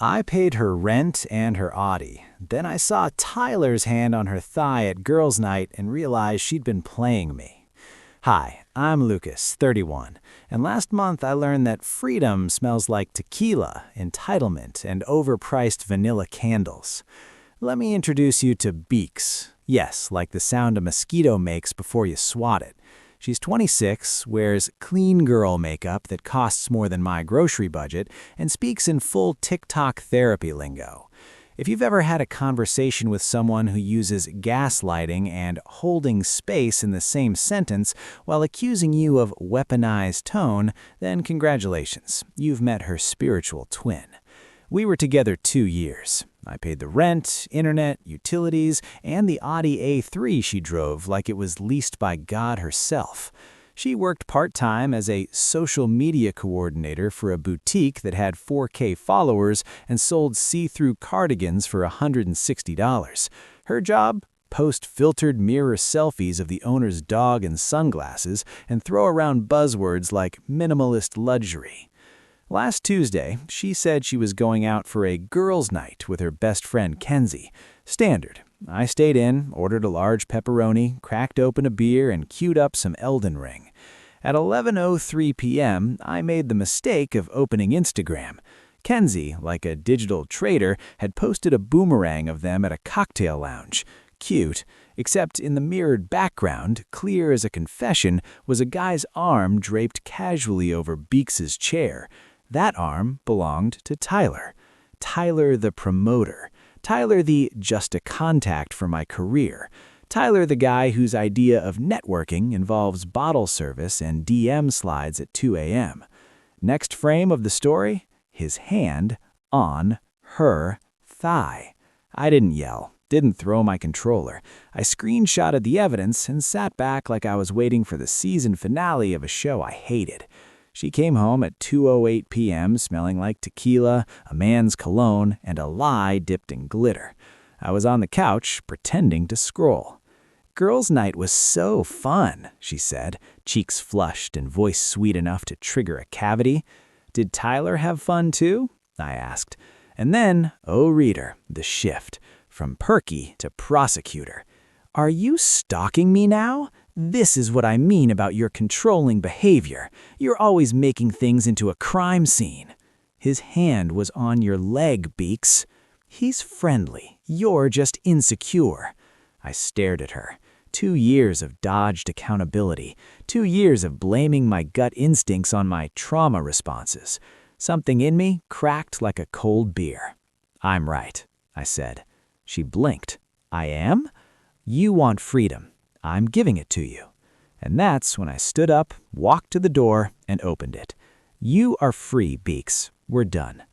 I paid her rent and her Audi. Then I saw Tyler's hand on her thigh at girls' night and realized she'd been playing me. Hi, I'm Lucas, 31, and last month I learned that freedom smells like tequila, entitlement, and overpriced vanilla candles. Let me introduce you to Beeks. Yes, like the sound a mosquito makes before you swat it. She's 26, wears clean girl makeup that costs more than my grocery budget, and speaks in full TikTok therapy lingo. If you've ever had a conversation with someone who uses gaslighting and holding space in the same sentence while accusing you of weaponized tone, then congratulations, you've met her spiritual twin. We were together 2 years. I paid the rent, internet, utilities, and the Audi A3 she drove like it was leased by God herself. She worked part-time as a social media coordinator for a boutique that had 4K followers and sold see-through cardigans for $160. Her job? Post filtered mirror selfies of the owner's dog and sunglasses and throw around buzzwords like minimalist luxury. Last Tuesday, she said she was going out for a girls' night with her best friend Kenzie. Standard. I stayed in, ordered a large pepperoni, cracked open a beer, and queued up some Elden Ring. At 11:03 p.m., I made the mistake of opening Instagram. Kenzie, like a digital trader, had posted a boomerang of them at a cocktail lounge. Cute, except in the mirrored background, clear as a confession, was a guy's arm draped casually over Beeks's chair. That arm belonged to Tyler. Tyler the promoter. Tyler the just a contact for my career. Tyler the guy whose idea of networking involves bottle service and DM slides at 2 a.m. Next frame of the story, his hand on her thigh. I didn't yell, didn't throw my controller. I screenshotted the evidence and sat back like I was waiting for the season finale of a show I hated. She came home at 2:08 p.m. smelling like tequila, a man's cologne, and a lie dipped in glitter. I was on the couch, pretending to scroll. Girls' night was so fun, she said, cheeks flushed and voice sweet enough to trigger a cavity. Did Tyler have fun too? I asked. And then, oh reader, the shift, from perky to prosecutor. Are you stalking me now? This is what I mean about your controlling behavior. You're always making things into a crime scene. His hand was on your leg, Beeks. He's friendly. You're just insecure. I stared at her. 2 years of dodged accountability. 2 years of blaming my gut instincts on my trauma responses. Something in me cracked like a cold beer. I'm right, I said. She blinked. I am? You want freedom. I'm giving it to you. And that's when I stood up, walked to the door, and opened it. You are free, Beeks. We're done.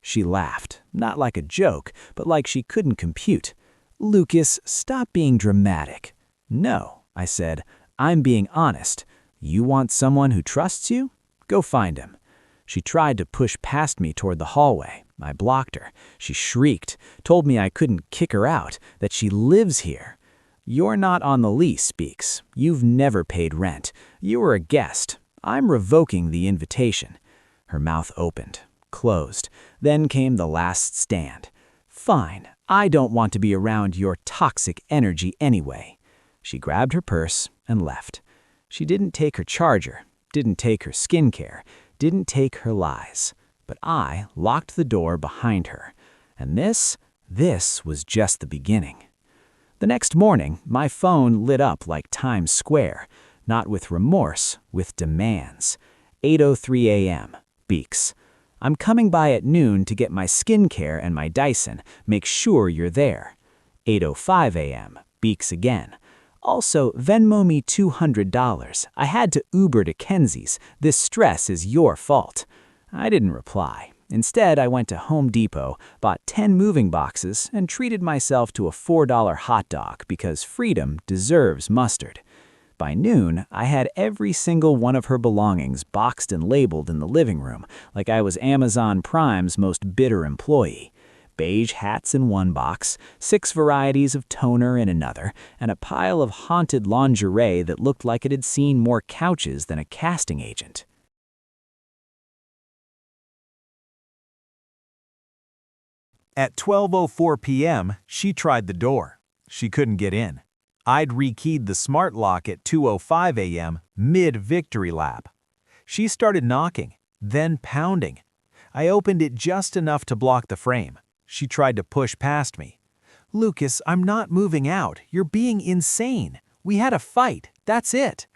She laughed, not like a joke, but like she couldn't compute. Lucas, stop being dramatic. No, I said, I'm being honest. You want someone who trusts you? Go find him. She tried to push past me toward the hallway. I blocked her. She shrieked, told me I couldn't kick her out, that she lives here. You're not on the lease, Beeks. You've never paid rent. You were a guest. I'm revoking the invitation. Her mouth opened, closed. Then came the last stand. Fine, I don't want to be around your toxic energy anyway. She grabbed her purse and left. She didn't take her charger, didn't take her skincare, didn't take her lies. But I locked the door behind her. And this was just the beginning. The next morning, my phone lit up like Times Square, not with remorse, with demands. 8:03 a.m. Beeks. I'm coming by at noon to get my skincare and my Dyson. Make sure you're there. 8:05 a.m. Beeks again. Also, Venmo me $200. I had to Uber to Kenzie's. This stress is your fault. I didn't reply. Instead, I went to Home Depot, bought 10 moving boxes, and treated myself to a $4 hot dog because freedom deserves mustard. By noon, I had every single one of her belongings boxed and labeled in the living room, like I was Amazon Prime's most bitter employee. Beige hats in one box, 6 varieties of toner in another, and a pile of haunted lingerie that looked like it had seen more couches than a casting agent. At 12:04 p.m., she tried the door. She couldn't get in. I'd rekeyed the smart lock at 2:05 a.m., mid-victory lap. She started knocking, then pounding. I opened it just enough to block the frame. She tried to push past me. "Lucas, I'm not moving out. You're being insane. We had a fight. That's it."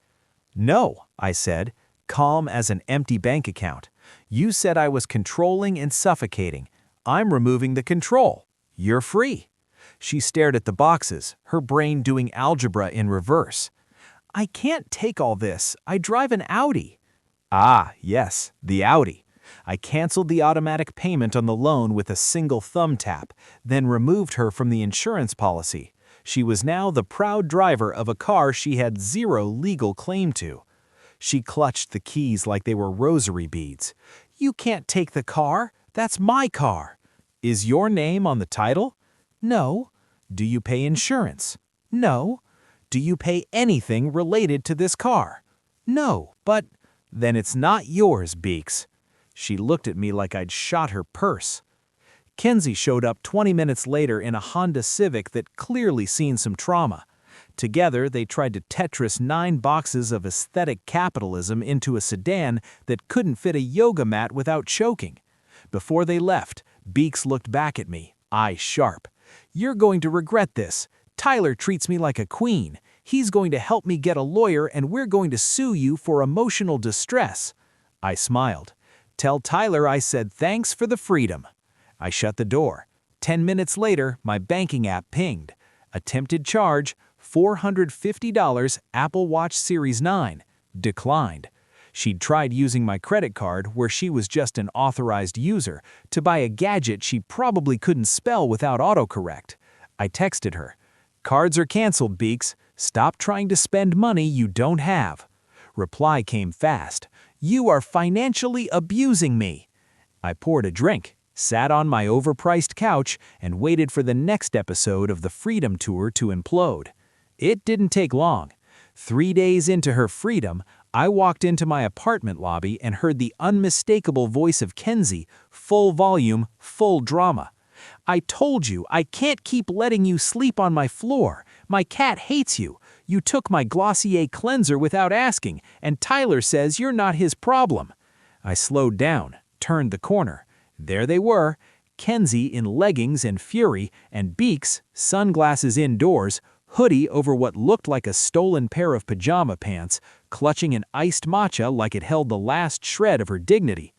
"No," I said, calm as an empty bank account. "You said I was controlling and suffocating. I'm removing the control. You're free." She stared at the boxes, her brain doing algebra in reverse. "I can't take all this. I drive an Audi." "Ah, yes, the Audi." I canceled the automatic payment on the loan with a single thumb tap, then removed her from the insurance policy. She was now the proud driver of a car she had zero legal claim to. She clutched the keys like they were rosary beads. "You can't take the car. That's my car." "Is your name on the title?" "No." "Do you pay insurance?" "No." "Do you pay anything related to this car?" "No, but—" "Then it's not yours, Beeks." She looked at me like I'd shot her purse. Kenzie showed up 20 minutes later in a Honda Civic that clearly seen some trauma. Together, they tried to Tetris 9 boxes of aesthetic capitalism into a sedan that couldn't fit a yoga mat without choking. Before they left, Beeks looked back at me, eyes sharp. "You're going to regret this. Tyler treats me like a queen. He's going to help me get a lawyer and we're going to sue you for emotional distress." I smiled. "Tell Tyler I said thanks for the freedom." I shut the door. 10 minutes later, my banking app pinged. Attempted charge, $450, Apple Watch Series 9. Declined. She'd tried using my credit card, where she was just an authorized user, to buy a gadget she probably couldn't spell without autocorrect. I texted her, "Cards are canceled, Beeks. Stop trying to spend money you don't have." Reply came fast. "You are financially abusing me." I poured a drink, sat on my overpriced couch, and waited for the next episode of the Freedom Tour to implode. It didn't take long. 3 days into her freedom, I walked into my apartment lobby and heard the unmistakable voice of Kenzie, full volume, full drama. "I told you, I can't keep letting you sleep on my floor. My cat hates you. You took my Glossier cleanser without asking, and Tyler says you're not his problem." I slowed down, turned the corner. There they were, Kenzie in leggings and fury, and Beeks, sunglasses indoors, hoodie over what looked like a stolen pair of pajama pants, clutching an iced matcha like it held the last shred of her dignity.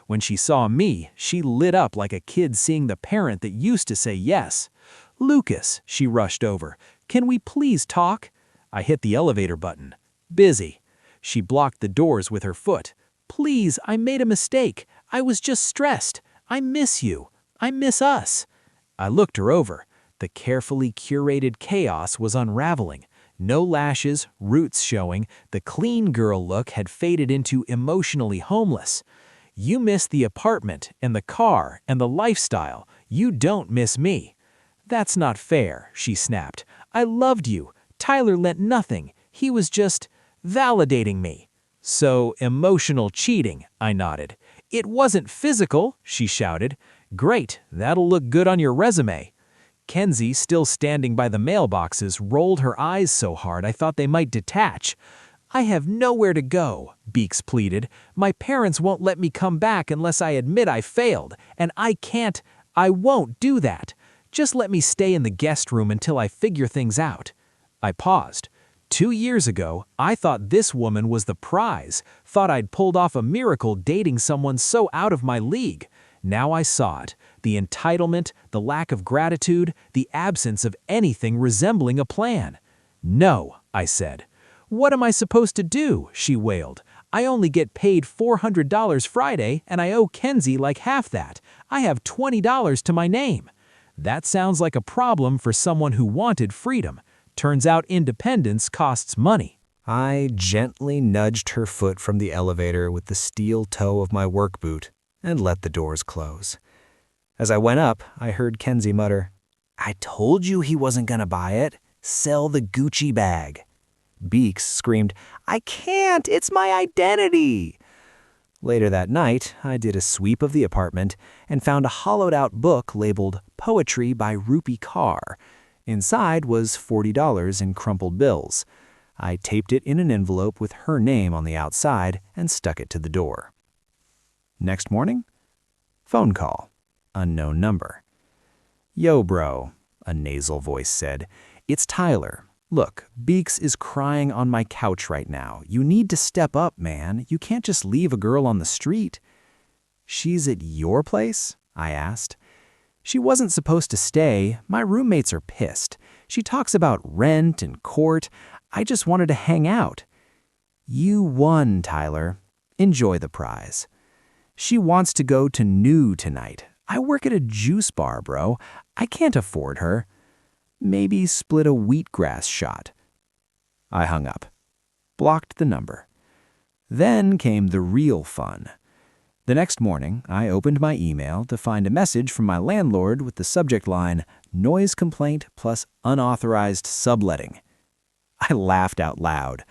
When she saw me, she lit up like a kid seeing the parent that used to say yes. "Lucas," she rushed over, "can we please talk?" I hit the elevator button. "Busy." She blocked the doors with her foot. "Please, I made a mistake. I was just stressed. I miss you. I miss us." I looked her over. The carefully curated chaos was unraveling. No lashes, roots showing, the clean girl look had faded into emotionally homeless. "You miss the apartment and the car and the lifestyle. You don't miss me." "That's not fair," she snapped. "I loved you. Tyler lent nothing. He was just validating me." "So emotional cheating," I nodded. "It wasn't physical," she shouted. "Great, that'll look good on your resume." Kenzie, still standing by the mailboxes, rolled her eyes so hard I thought they might detach. "I have nowhere to go," Beeks pleaded. "My parents won't let me come back unless I admit I failed, and I won't do that. Just let me stay in the guest room until I figure things out." I paused. 2 years ago, I thought this woman was the prize, thought I'd pulled off a miracle dating someone so out of my league. Now I saw it, the entitlement, the lack of gratitude, the absence of anything resembling a plan. "No," I said. "What am I supposed to do?" she wailed. "I only get paid $400 Friday, and I owe Kenzie like half that. I have $20 to my name." That sounds like a problem for someone who wanted freedom. Turns out independence costs money. I gently nudged her foot from the elevator with the steel toe of my work boot and let the doors close. As I went up, I heard Kenzie mutter, "I told you he wasn't gonna buy it. Sell the Gucci bag." Beeks screamed, "I can't! It's my identity!" Later that night, I did a sweep of the apartment and found a hollowed-out book labeled Poetry by Rupi Kaur. Inside was $40 in crumpled bills. I taped it in an envelope with her name on the outside and stuck it to the door. Next morning, phone call. Unknown number. "Yo, bro," a nasal voice said. "It's Tyler. Look, Beeks is crying on my couch right now. You need to step up, man. You can't just leave a girl on the street." "She's at your place?" I asked. "She wasn't supposed to stay. My roommates are pissed. She talks about rent and court. I just wanted to hang out." "You won, Tyler. Enjoy the prize." "She wants to go to New tonight. I work at a juice bar, bro. I can't afford her." "Maybe split a wheatgrass shot." I hung up. Blocked the number. Then came the real fun. The next morning, I opened my email to find a message from my landlord with the subject line, "Noise complaint plus unauthorized subletting." I laughed out loud.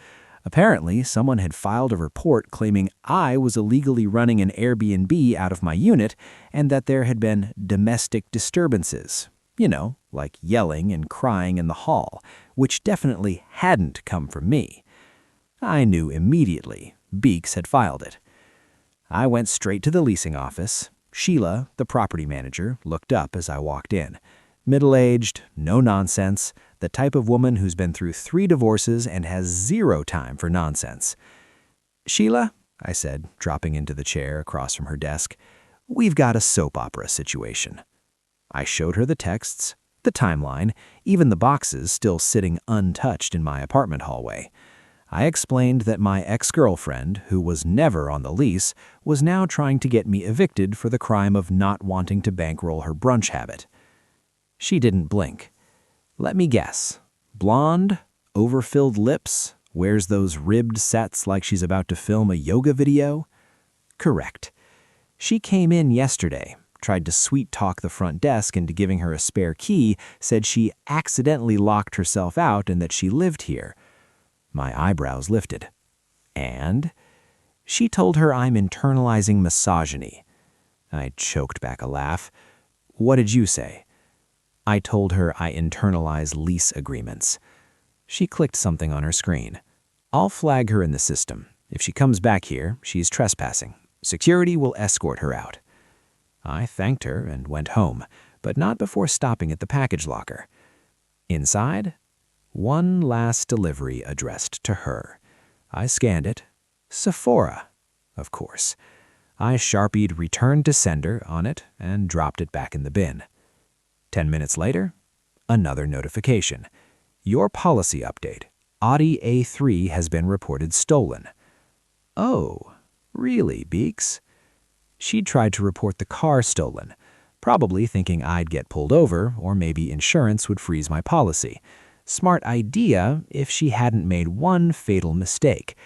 Apparently, someone had filed a report claiming I was illegally running an Airbnb out of my unit and that there had been domestic disturbances. You know, like yelling and crying in the hall, which definitely hadn't come from me. I knew immediately Beeks had filed it. I went straight to the leasing office. Sheila, the property manager, looked up as I walked in. Middle-aged, no nonsense, the type of woman who's been through 3 divorces and has 0 time for nonsense. "Sheila," I said, dropping into the chair across from her desk, "we've got a soap opera situation." I showed her the texts, the timeline, even the boxes still sitting untouched in my apartment hallway. I explained that my ex-girlfriend, who was never on the lease, was now trying to get me evicted for the crime of not wanting to bankroll her brunch habit. She didn't blink. Let me guess. Blonde, overfilled lips, wears those ribbed sets like she's about to film a yoga video? Correct. She came in yesterday, tried to sweet-talk the front desk into giving her a spare key, said she accidentally locked herself out and that she lived here. My eyebrows lifted. And? She told her I'm internalizing misogyny. I choked back a laugh. What did you say? I told her I internalize lease agreements. She clicked something on her screen. I'll flag her in the system. If she comes back here, she's trespassing. Security will escort her out. I thanked her and went home, but not before stopping at the package locker. Inside, one last delivery addressed to her. I scanned it. Sephora, of course. I Sharpied "Return to Sender" on it and dropped it back in the bin. 10 minutes later, another notification. Your policy update. Audi A3 has been reported stolen. Oh, really, Beeks? She tried to report the car stolen, probably thinking I'd get pulled over or maybe insurance would freeze my policy. Smart idea if she hadn't made one fatal mistake.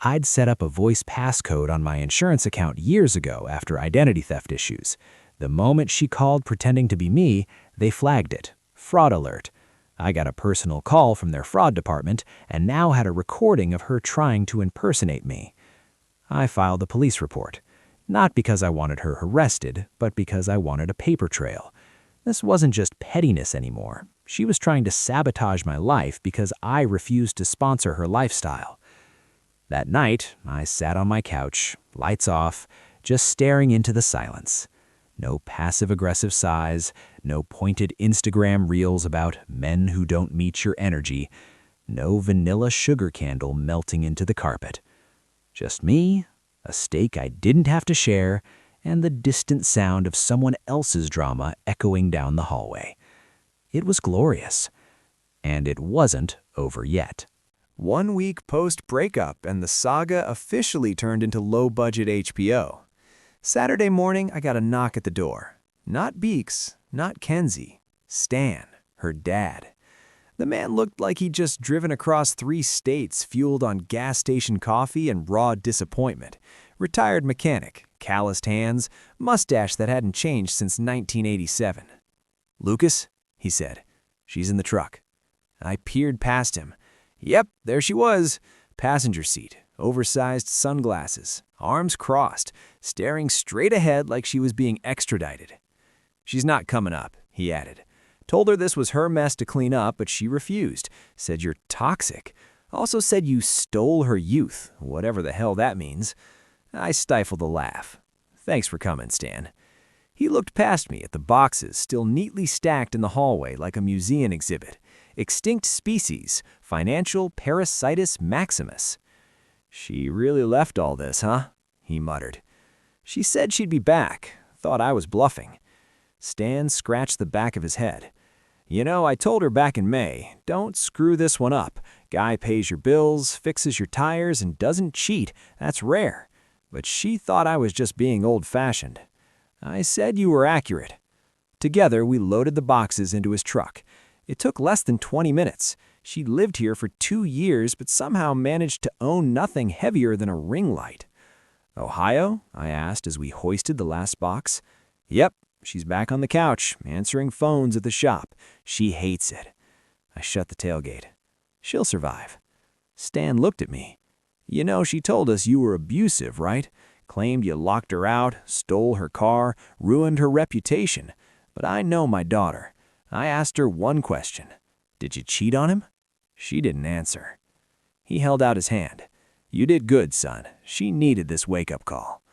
I'd set up a voice passcode on my insurance account years ago after identity theft issues. The moment she called pretending to be me, they flagged it. Fraud alert. I got a personal call from their fraud department and now had a recording of her trying to impersonate me. I filed a police report. Not because I wanted her arrested, but because I wanted a paper trail. This wasn't just pettiness anymore. She was trying to sabotage my life because I refused to sponsor her lifestyle. That night, I sat on my couch, lights off, just staring into the silence. No passive-aggressive sighs, no pointed Instagram reels about men who don't meet your energy, no vanilla sugar candle melting into the carpet. Just me, a steak I didn't have to share, and the distant sound of someone else's drama echoing down the hallway. It was glorious. And it wasn't over yet. 1 week post-breakup, and the saga officially turned into low-budget HBO. Saturday morning, I got a knock at the door. Not Beeks, not Kenzie. Stan, her dad. The man looked like he'd just driven across 3 states fueled on gas station coffee and raw disappointment. Retired mechanic, calloused hands, mustache that hadn't changed since 1987. "Lucas," he said. "She's in the truck." I peered past him. Yep, there she was. Passenger seat, oversized sunglasses, arms crossed, staring straight ahead like she was being extradited. "She's not coming up," he added. "Told her this was her mess to clean up, but she refused. Said you're toxic. Also said you stole her youth, whatever the hell that means." I stifled a laugh. "Thanks for coming, Stan." He looked past me at the boxes still neatly stacked in the hallway like a museum exhibit. Extinct species, financial parasitus maximus. "She really left all this, huh?" he muttered. "She said she'd be back. Thought I was bluffing." Stan scratched the back of his head. "You know, I told her back in May, don't screw this one up. Guy pays your bills, fixes your tires, and doesn't cheat. That's rare. But she thought I was just being old-fashioned. I said you were accurate." Together, we loaded the boxes into his truck. It took less than 20 minutes. She'd lived here for 2 years, but somehow managed to own nothing heavier than a ring light. "Ohio?" I asked as we hoisted the last box. "Yep, she's back on the couch, answering phones at the shop. She hates it." I shut the tailgate. "She'll survive." Stan looked at me. "You know, she told us you were abusive, right? Claimed you locked her out, stole her car, ruined her reputation. But I know my daughter. I asked her one question. Did you cheat on him?" She didn't answer. He held out his hand. "You did good, son. She needed this wake-up call."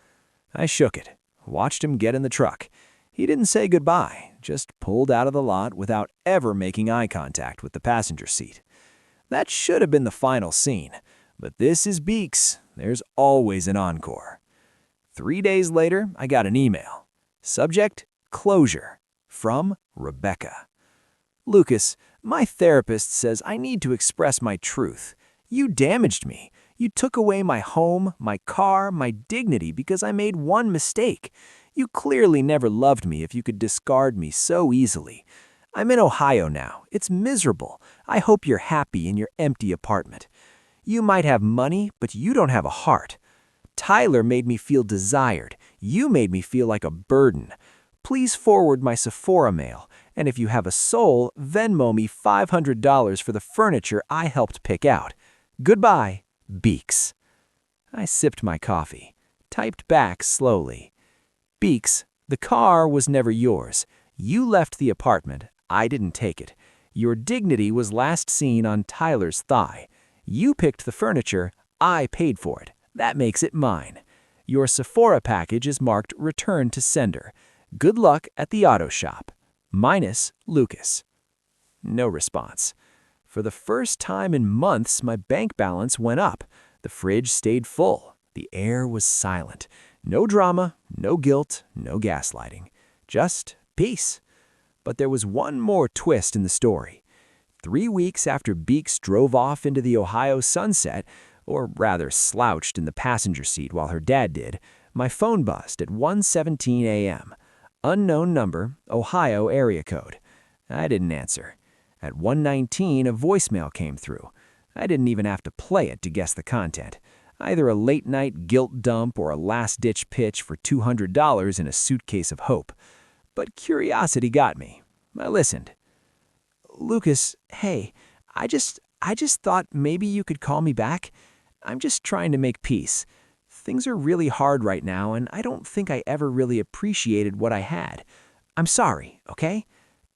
I shook it, watched him get in the truck. He didn't say goodbye, just pulled out of the lot without ever making eye contact with the passenger seat. That should have been the final scene, but this is Beeks. There's always an encore. 3 days later, I got an email. Subject, closure. From Rebecca. "Lucas, my therapist says I need to express my truth. You damaged me. You took away my home, my car, my dignity because I made one mistake. You clearly never loved me if you could discard me so easily. I'm in Ohio now. It's miserable. I hope you're happy in your empty apartment. You might have money, but you don't have a heart. Tyler made me feel desired. You made me feel like a burden. Please forward my Sephora mail, and if you have a soul, Venmo me $500 for the furniture I helped pick out. Goodbye, Beeks." I sipped my coffee, typed back slowly. "Beeks, the car was never yours. You left the apartment. I didn't take it. Your dignity was last seen on Tyler's thigh. You picked the furniture. I paid for it. That makes it mine. Your Sephora package is marked Return to Sender. Good luck at the auto shop. Minus Lucas." No response. For the first time in months, my bank balance went up. The fridge stayed full. The air was silent. No drama, no guilt, no gaslighting. Just peace. But there was one more twist in the story. 3 weeks after Beeks drove off into the Ohio sunset, or rather slouched in the passenger seat while her dad did, my phone buzzed at 1:17 a.m. Unknown number, Ohio area code. I didn't answer. At 1:19, a voicemail came through. I didn't even have to play it to guess the content. Either a late-night guilt dump or a last-ditch pitch for $200 in a suitcase of hope. But curiosity got me. I listened. "Lucas, hey, I just thought maybe you could call me back. I'm just trying to make peace. Things are really hard right now, and I don't think I ever really appreciated what I had. I'm sorry, okay?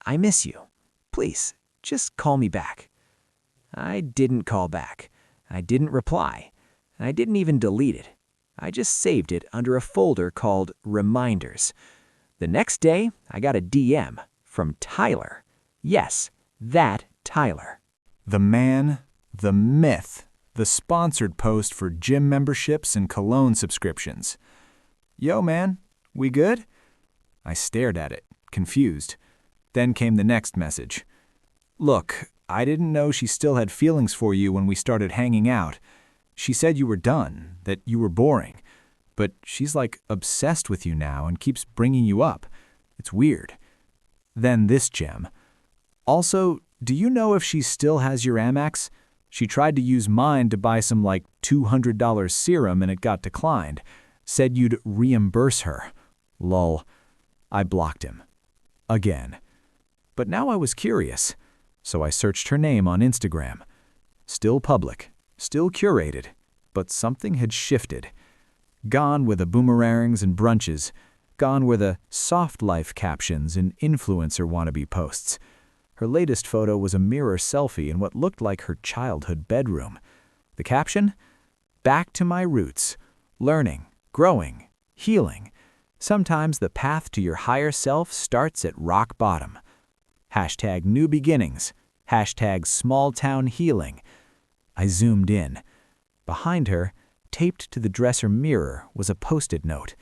I miss you. Please, just call me back." I didn't call back. I didn't reply. I didn't even delete it. I just saved it under a folder called Reminders. The next day, I got a DM from Tyler. Yes, that Tyler. The man, the myth, the sponsored post for gym memberships and cologne subscriptions. "Yo, man, we good?" I stared at it, confused. Then came the next message. "Look, I didn't know she still had feelings for you when we started hanging out. She said you were done, that you were boring. But she's like obsessed with you now and keeps bringing you up. It's weird." Then this gem. "Also, do you know if she still has your Amex? She tried to use mine to buy some like $200 serum and it got declined. Said you'd reimburse her. Lol." I blocked him. Again. But now I was curious, so I searched her name on Instagram. Still public, still curated, But something had shifted. Gone were the boomerangs and brunches. Gone were the soft life captions and influencer wannabe posts. Her latest photo was a mirror selfie in what looked like her childhood bedroom. The caption? Back to my roots. Learning, growing, healing. Sometimes the path to your higher self starts at rock bottom. Hashtag new beginnings. Hashtag small town healing. I zoomed in. Behind her, taped to the dresser mirror, was a post-it note.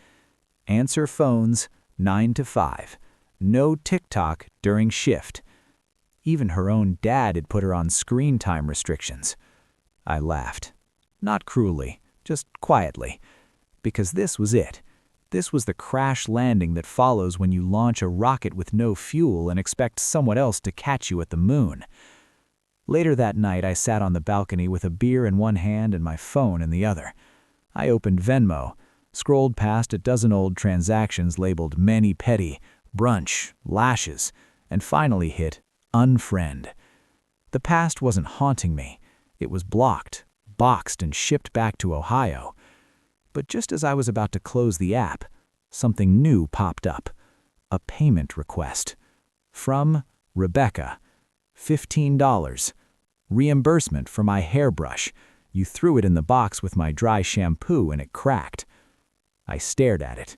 Answer phones 9 to 5. No TikTok during shift. Even her own dad had put her on screen time restrictions. I laughed. Not cruelly, just quietly. Because this was it. This was the crash landing that follows when you launch a rocket with no fuel and expect someone else to catch you at the moon. Later that night, I sat on the balcony with a beer in one hand and my phone in the other. I opened Venmo, scrolled past a dozen old transactions labeled mani-pedi, brunch, lashes, and finally hit unfriend. The past wasn't haunting me. It was blocked, boxed, and shipped back to Ohio. But just as I was about to close the app, something new popped up. A payment request. From Rebecca. $15. Reimbursement for my hairbrush. You threw it in the box with my dry shampoo and it cracked. I stared at it,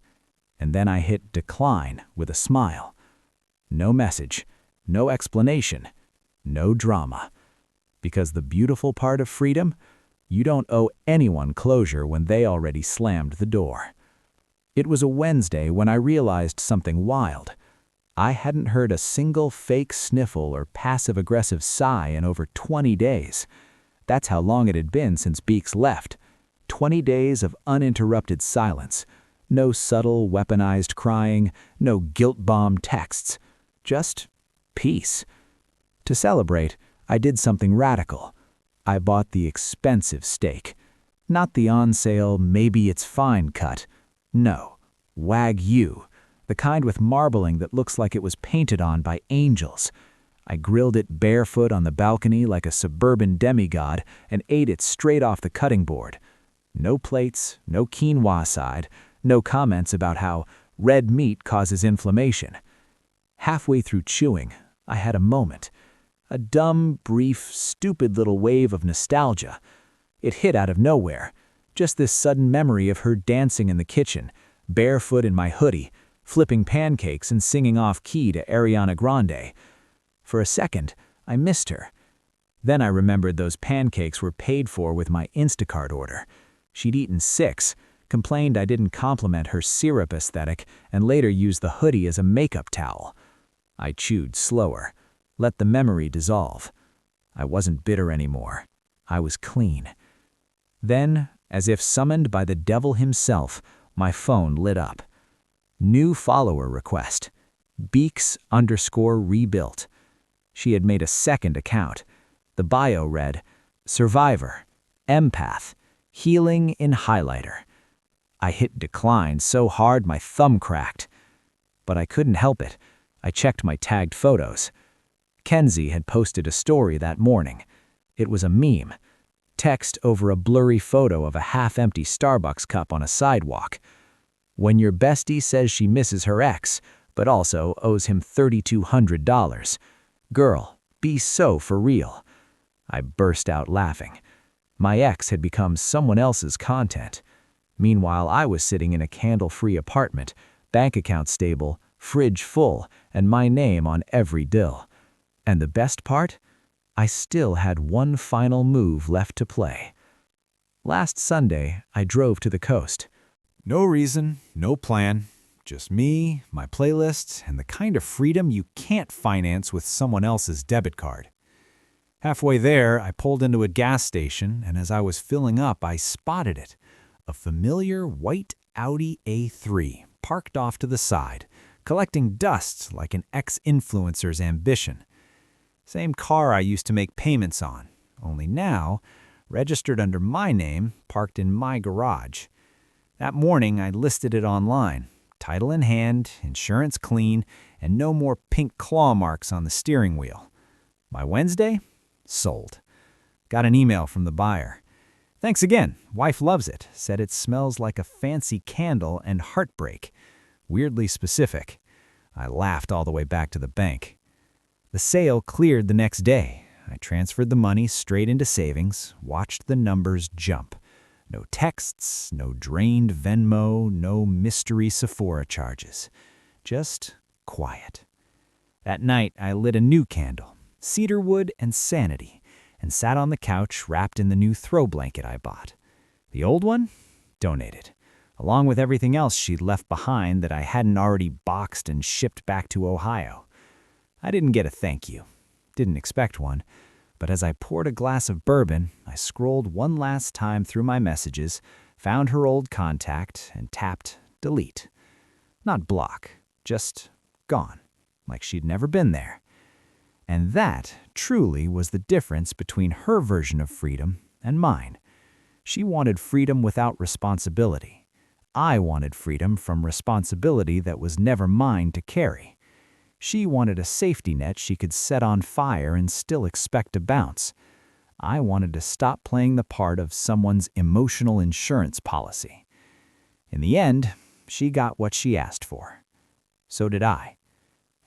and then I hit decline with a smile. No message, no explanation, no drama. Because the beautiful part of freedom, you don't owe anyone closure when they already slammed the door. It was a Wednesday when I realized something wild. I hadn't heard a single fake sniffle or passive-aggressive sigh in over 20 days. That's how long it had been since Beeks left. 20 days of uninterrupted silence. No subtle, weaponized crying, no guilt-bomb texts. Just peace. To celebrate, I did something radical. I bought the expensive steak. Not the on-sale, maybe it's fine cut. No, Wagyu, the kind with marbling that looks like it was painted on by angels. I grilled it barefoot on the balcony like a suburban demigod and ate it straight off the cutting board. No plates, no quinoa side, no comments about how red meat causes inflammation. Halfway through chewing, I had a moment. A dumb, brief, stupid little wave of nostalgia. It hit out of nowhere. Just this sudden memory of her dancing in the kitchen, barefoot in my hoodie, flipping pancakes and singing off-key to Ariana Grande. For a second, I missed her. Then I remembered those pancakes were paid for with my Instacart order. She'd eaten 6, complained I didn't compliment her syrup aesthetic, and later used the hoodie as a makeup towel. I chewed slower. Let the memory dissolve. I wasn't bitter anymore. I was clean. Then, as if summoned by the devil himself, my phone lit up. New follower request. Beeks_rebuilt. She had made a second account. The bio read, Survivor, Empath, Healing in Highlighter. I hit decline so hard my thumb cracked. But I couldn't help it. I checked my tagged photos. Kenzie had posted a story that morning. It was a meme. Text over a blurry photo of a half-empty Starbucks cup on a sidewalk. When your bestie says she misses her ex, but also owes him $3,200. Girl, be so for real. I burst out laughing. My ex had become someone else's content. Meanwhile, I was sitting in a candle-free apartment, bank account stable, fridge full, and my name on every dill. And the best part? I still had one final move left to play. Last Sunday, I drove to the coast. No reason, no plan. Just me, my playlist, and the kind of freedom you can't finance with someone else's debit card. Halfway there, I pulled into a gas station, and as I was filling up, I spotted it. A familiar white Audi A3, parked off to the side, collecting dust like an ex-influencer's ambition. Same car I used to make payments on, only now, registered under my name, parked in my garage. That morning, I listed it online, title in hand, insurance clean, and no more pink claw marks on the steering wheel. By Wednesday, sold. Got an email from the buyer. Thanks again. Wife loves it. Said it smells like a fancy candle and heartbreak. Weirdly specific. I laughed all the way back to the bank. The sale cleared the next day. I transferred the money straight into savings, watched the numbers jump. No texts, no drained Venmo, no mystery Sephora charges. Just quiet. That night, I lit a new candle, cedarwood and sanity, and sat on the couch wrapped in the new throw blanket I bought. The old one? Donated, along with everything else she'd left behind that I hadn't already boxed and shipped back to Ohio. I didn't get a thank you. Didn't expect one. But as I poured a glass of bourbon, I scrolled one last time through my messages, found her old contact, and tapped delete. Not block, just gone, like she'd never been there. And that truly was the difference between her version of freedom and mine. She wanted freedom without responsibility. I wanted freedom from responsibility that was never mine to carry. She wanted a safety net she could set on fire and still expect to bounce. I wanted to stop playing the part of someone's emotional insurance policy. In the end, she got what she asked for. So did I.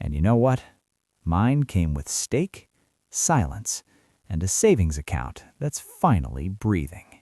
And you know what? Mine came with steak, silence, and a savings account that's finally breathing.